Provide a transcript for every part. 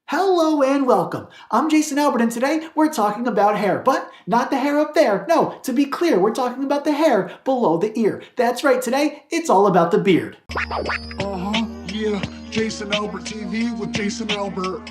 Hello and welcome. I'm Jason Albert, and today we're talking about hair, but not the hair up there. No, to be clear, we're talking about the hair below the ear. That's right, today it's all about the beard. Yeah, Jason Albert TV with Jason Albert.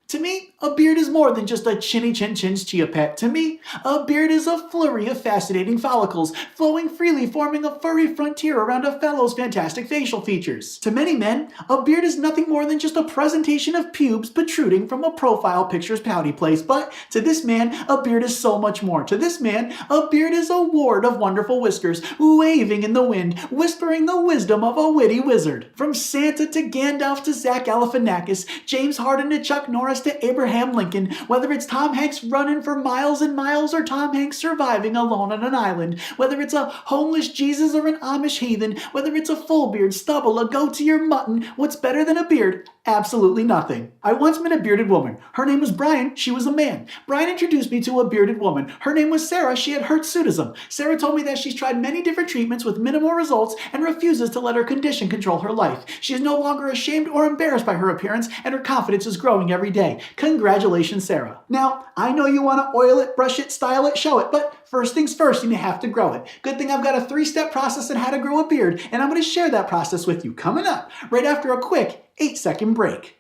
To me, a beard is more than just a chinny chin chin's chia pet. To me, a beard is a flurry of fascinating follicles, flowing freely, forming a furry frontier around a fellow's fantastic facial features. To many men, a beard is nothing more than just a presentation of pubes protruding from a profile picture's pouty place. But to this man, a beard is so much more. To this man, a beard is a ward of wonderful whiskers, waving in the wind, whispering the wisdom of a witty wizard. From Santa to Gandalf to Zach Galifianakis, James Harden to Chuck Norris to Abraham Lincoln, whether it's Tom Hanks running for miles and miles or Tom Hanks surviving alone on an island, whether it's a homeless Jesus or an Amish heathen, whether it's a full beard, stubble, a goatee or mutton, what's better than a beard? Absolutely nothing. I once met a bearded woman. Her name was Brian. She was a man. Brian introduced me to a bearded woman. Her name was Sarah. She had hirsutism. Sarah told me that she's tried many different treatments with minimal results and refuses to let her condition control her life. She is no longer ashamed or embarrassed by her appearance, and her confidence is growing every day. Congratulations, Sarah. Now, I know you want to oil it, brush it, style it, show it, but first things first, you have to grow it. Good thing I've got a 3-step process on how to grow a beard, and I'm going to share that process with you coming up right after a quick 8-second break.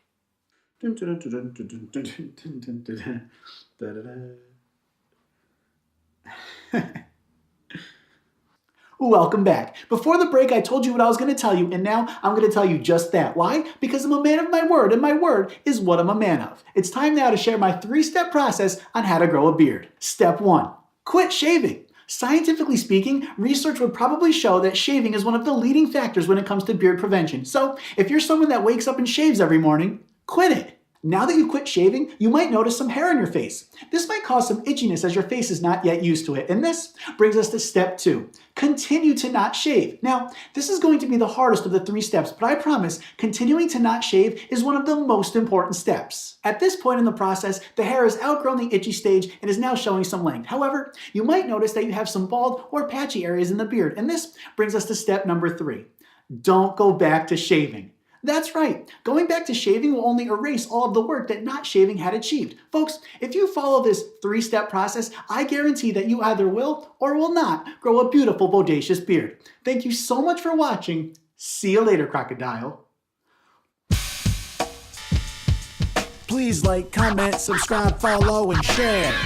Welcome back. Before the break, I told you what I was going to tell you, and now I'm going to tell you just that. Why? Because I'm a man of my word, and my word is what I'm a man of. It's time now to share my 3-step process on how to grow a beard. Step 1. Quit shaving. Scientifically speaking, research would probably show that shaving is one of the leading factors when it comes to beard prevention. So, if you're someone that wakes up and shaves every morning, quit it. Now that you quit shaving, you might notice some hair on your face. This might cause some itchiness as your face is not yet used to it. And this brings us to step 2. Continue to not shave. Now, this is going to be the hardest of the 3 steps, but I promise continuing to not shave is one of the most important steps. At this point in the process, the hair has outgrown the itchy stage and is now showing some length. However, you might notice that you have some bald or patchy areas in the beard. And this brings us to step number 3. Don't go back to shaving. That's right. Going back to shaving will only erase all of the work that not shaving had achieved. Folks, if you follow this 3-step process, I guarantee that you either will or will not grow a beautiful, bodacious beard. Thank you so much for watching. See you later, crocodile. Please like, comment, subscribe, follow, and share.